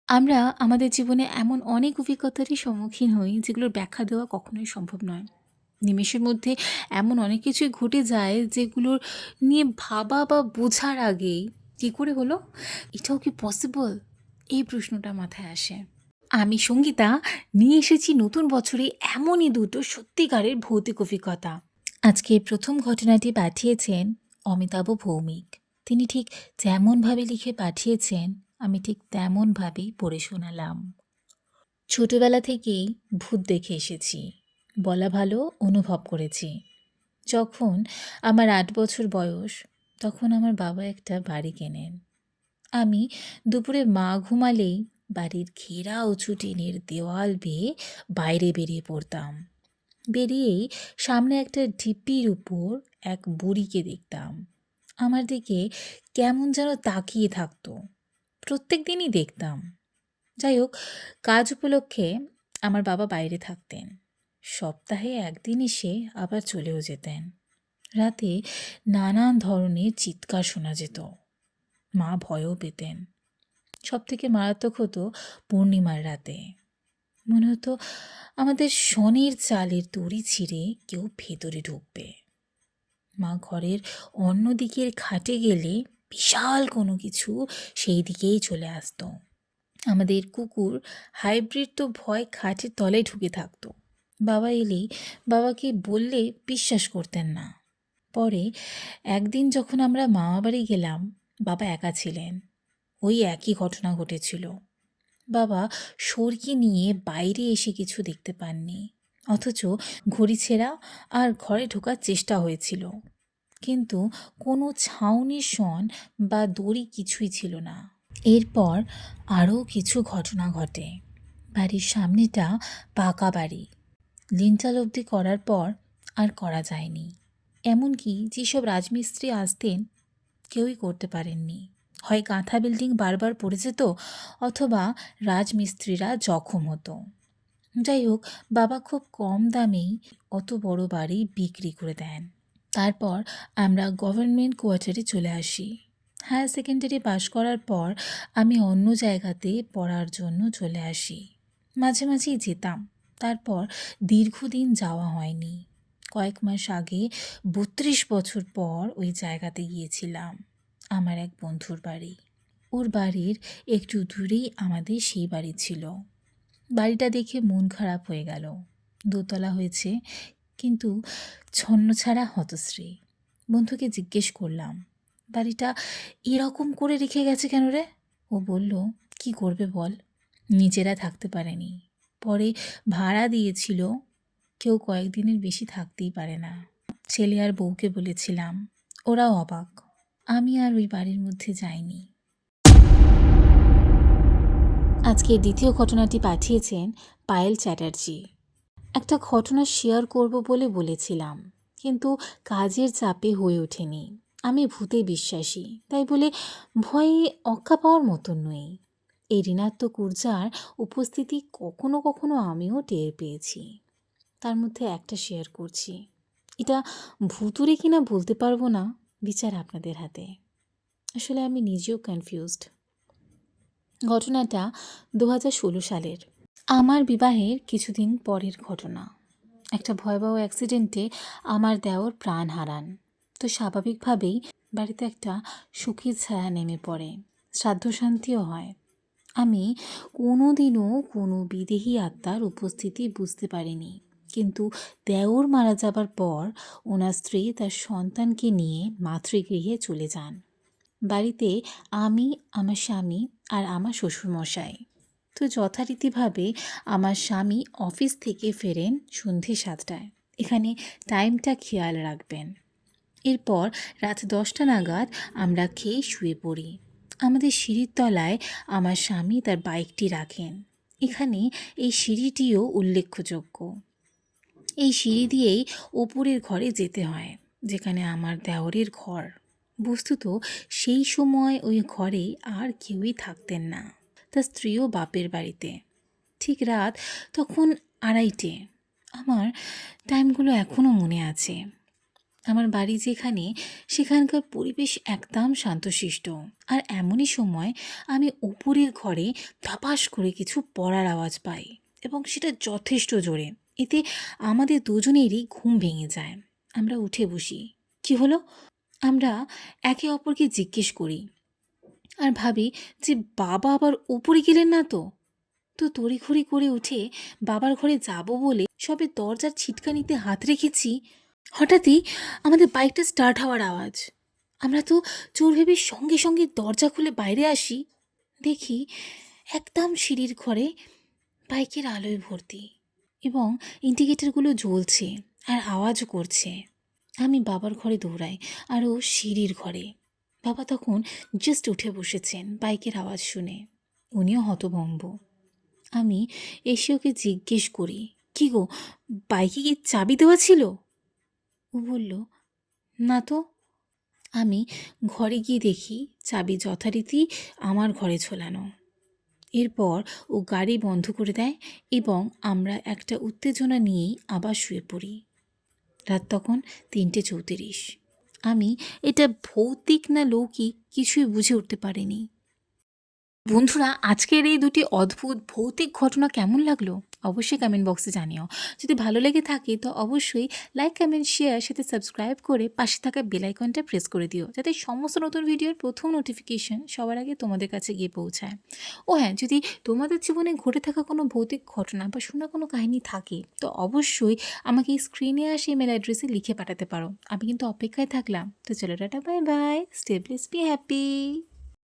আমরা আমাদের জীবনে এমন অনেক অভিজ্ঞতারই সম্মুখীন হই যেগুলোর ব্যাখ্যা দেওয়া কখনোই সম্ভব নয়। নিমেষের মধ্যে এমন অনেক কিছুই ঘটে যায় যেগুলোর নিয়ে ভাবা বা বোঝার আগেই কী করে হলো? এটাও কি পসিবল? এই প্রশ্নটা মাথায় আসে। আমি সঙ্গীতা নিয়ে এসেছি নতুন বছরে এমনই দুটো সত্যিকারের ভৌতিক অভিজ্ঞতা। আজকে প্রথম ঘটনাটি পাঠিয়েছেন অমিতাভ ভৌমিক। তিনি ঠিক যেমনভাবে লিখে পাঠিয়েছেন আমি ঠিক তেমনভাবেই পড়ে শোনালাম। ছোটবেলা থেকেই ভূত দেখে এসেছি, বলা ভালো অনুভব করেছি। যখন আমার ৮ বছর বয়স, তখন আমার বাবা একটা বাড়ি কেনেন। আমি দুপুরে মা ঘুমালেই বাড়ির ঘেরা উঁচু টিনের দেওয়াল বেয়ে বাইরে বেরিয়ে পড়তাম। বেরিয়েই সামনে একটা ঢিপির উপর এক বুড়িকে দেখতাম। আমার দিকে কেমন যেন তাকিয়ে থাকতো। প্রত্যেক দিনই দেখতাম। যাই হোক, কাজ উপলক্ষে আমার বাবা বাইরে থাকতেন। সপ্তাহে একদিন এসে আবার চলেও যেতেন। রাতে নানান ধরনের চিৎকার শোনা যেত। মা ভয়ও পেতেন। সবথেকে মারাত্মক হতো পূর্ণিমার রাতে। মনে হতো আমাদের শনের চালের দড়ি ছিঁড়ে কেউ ভেতরে ঢুকবে। মা ঘরের অন্য দিকের খাটে গেলে বিশাল কোনো কিছু সেই দিকেই চলে আসতো। আমাদের কুকুর হাইব্রিড তো ভয় খাটের তলায় ঢুকে থাকতো। বাবা এলেই বাবাকে বললে বিশ্বাস করতেন না। পরে একদিন যখন আমরা মামাবাড়ি গেলাম, বাবা একা ছিলেন। ওই একই ঘটনা ঘটেছিল। বাবা সরকি নিয়ে বাইরে এসে কিছু দেখতে পাননি, অথচ ঘড়ি ছেঁড়া আর ঘরে ঢোকার চেষ্টা হয়েছিল, কিন্তু কোনো ছাউনির শন বা দড়ি কিছুই ছিল না। এরপর আরও কিছু ঘটনা ঘটে। বাড়ির সামনেটা পাকা বাড়ি, লিন্টাল অবধি করার পর আর করা যায়নি। এমনকি যেসব রাজমিস্ত্রি আসতেন কেউই করতে পারেননি। হয় কাঁথা বিল্ডিং বারবার পড়ে যেত, অথবা রাজমিস্ত্রিরা জখম হতো। যাই হোক, বাবা খুব কম দামেই অত বড় বাড়ি বিক্রি করে দেন। তারপর আমরা গভর্নমেন্ট কোয়ার্টারে চলে আসি। হায়ার সেকেন্ডারি পাশ করার পর আমি অন্য জায়গাতে পড়ার জন্য চলে আসি। মাঝে মাঝেই যেতাম, তারপর দীর্ঘদিন যাওয়া হয়নি। কয়েক মাস আগে ৩২ বছর পর ওই জায়গাতে গিয়েছিলাম। আমার এক বন্ধুর বাড়ি। ওর বাড়ির একটু দূরেই আমাদের সেই বাড়ি ছিল। বাড়িটা দেখে মন খারাপ হয়ে গেল। দোতলা হয়েছে, কিন্তু ছন্নছাড়া হতশ্রী। বন্ধুকে জিজ্ঞেস করলাম, বাড়িটা এরকম করে রেখে গেছে কেন রে? ও বলল, কি করবে বল, নিজেরা থাকতে পারেনি, পরে ভাড়া দিয়েছিল। কেউ কয়েকদিনের বেশি থাকতেই পারে না। ছেলে আর বউকে বলেছিলাম, ওরাও অবাক। আমি আর ওই বাড়ির মধ্যে যাইনি। আজকে দ্বিতীয় ঘটনাটি পাঠিয়েছেন পায়েল চ্যাটার্জি। একটা ঘটনা শেয়ার করব বলে বলেছিলাম, কিন্তু কাজের চাপে হয়ে ওঠেনি। আমি ভূতে বিশ্বাসী, তাই বলে ভয়ে অক্কা পাওয়ার মতন নই। এই ঋণাত্মক ঊর্জার উপস্থিতি কখনো কখনো আমিও টের পেয়েছি। তার মধ্যে একটা শেয়ার করছি। এটা ভুতুড়ে কিনা বলতে পারবো না, বিচার আপনাদের হাতে। আসলে আমি নিজেও কনফিউজড। ঘটনাটা 2016 সালের। আমার বিবাহের কিছুদিন পরের ঘটনা। একটা ভয়াবহ অ্যাক্সিডেন্টে আমার দেওর প্রাণ হারান। তো স্বাভাবিকভাবেই বাড়িতে একটা সুখের ছায়া নেমে পড়ে, শ্রাদ্ধশান্তিও হয়। আমি কোনোদিনও কোনো বিদেহী আত্মার উপস্থিতি বুঝতে পারিনি, কিন্তু দেওর মারা যাবার পর ওনার স্ত্রী তার সন্তানকে নিয়ে মাতৃগৃহে চলে যান। বাড়িতে আমি, আমার স্বামী আর আমার শ্বশুরমশাই। তো যথারীতিভাবে আমার স্বামী অফিস থেকে ফেরেন সন্ধে 7টায়। এখানে টাইমটা খেয়াল রাখবেন। এরপর রাত 10টা নাগাদ আমরা খেয়ে শুয়ে পড়ি। আমাদের সিঁড়ির তলায় আমার স্বামী তার বাইকটি রাখেন। এখানে এই সিঁড়িটিও উল্লেখযোগ্য। এই সিঁড়ি দিয়েই ওপরের ঘরে যেতে হয়, যেখানে আমার দেওরের ঘর। বস্তুত সেই সময় ওই ঘরে আর কেউই থাকতেন না, তার স্ত্রীও বাপের বাড়িতে। ঠিক রাত তখন 2:30। আমার টাইমগুলো এখনও মনে আছে। আমার বাড়ি যেখানে, সেখানকার পরিবেশ একদম শান্তশিষ্ট। আর এমনই সময় আমি উপরের ঘরে ধপাস করে কিছু পড়ার আওয়াজ পাই, এবং সেটা যথেষ্ট জোরে। এতে আমাদের দুজনেরই ঘুম ভেঙে যায়। আমরা উঠে বসি। কি হলো? আমরা একে অপরকে জিজ্ঞেস করি, আর ভাবি যে বাবা আবার উপরে গেলেন না তো। তো তড়িঘড়ি করে উঠে বাবার ঘরে যাব বলে সবে দরজার ছিটকানিতে হাত রেখেছি, হঠাৎই আমাদের বাইকটা স্টার্ট হওয়ার আওয়াজ। আমরা তো চোর ভেবে সঙ্গে সঙ্গে দরজা খুলে বাইরে আসি। দেখি একদম সিঁড়ির ঘরে বাইকের আলোয় ভর্তি, এবং ইন্ডিকেটরগুলো জ্বলছে আর আওয়াজও করছে। আমি বাবার ঘরে দৌড়াই, আর ও সিঁড়ির ঘরে। বাবা তখন জাস্ট উঠে বসেছেন বাইকের আওয়াজ শুনে। উনিও হতভম্ব। আমি এসে ওকে জিজ্ঞেস করি, কি গো, বাইকে কি চাবি দেওয়া ছিল? ও বলল, না তো। আমি ঘরে গিয়ে দেখি চাবি যথারীতি আমার ঘরে ঝোলানো। এরপর ও গাড়ি বন্ধ করে দেয়, এবং আমরা একটা উত্তেজনা নিয়েই আবার শুয়ে পড়ি। রাত তখন ৩:৩৪। আমি এটা ভৌতিক না লৌকিক কিছুই বুঝে উঠতে পারিনি। বন্ধুরা, আজকের এই দুটি অদ্ভুত ভৌতিক ঘটনা কেমন লাগলো অবশ্যই কমেন্ট বক্সে জানিও। যদি ভালো লেগে থাকে তো অবশ্যই লাইক, কমেন্ট, শেয়ার, সাথে সাবস্ক্রাইব করে পাশে থাকা বেল আইকনটা প্রেস করে দিও, যাতে সমস্ত নতুন ভিডিওর প্রথম নোটিফিকেশন সবার আগে তোমাদের কাছে গিয়ে পৌঁছায়। ও হ্যাঁ, যদি তোমাদের জীবনে ঘটে থাকা কোনো ভৌতিক ঘটনা বা শোনা কোনো কাহিনী থাকে তো অবশ্যই আমাকে স্ক্রিনে আসে ইমেল অ্যাড্রেসে লিখে পাঠাতে পারো। আমি কিন্তু অপেক্ষায় থাকলাম। তো চলো, tata, bye bye, stay blessed, be happy.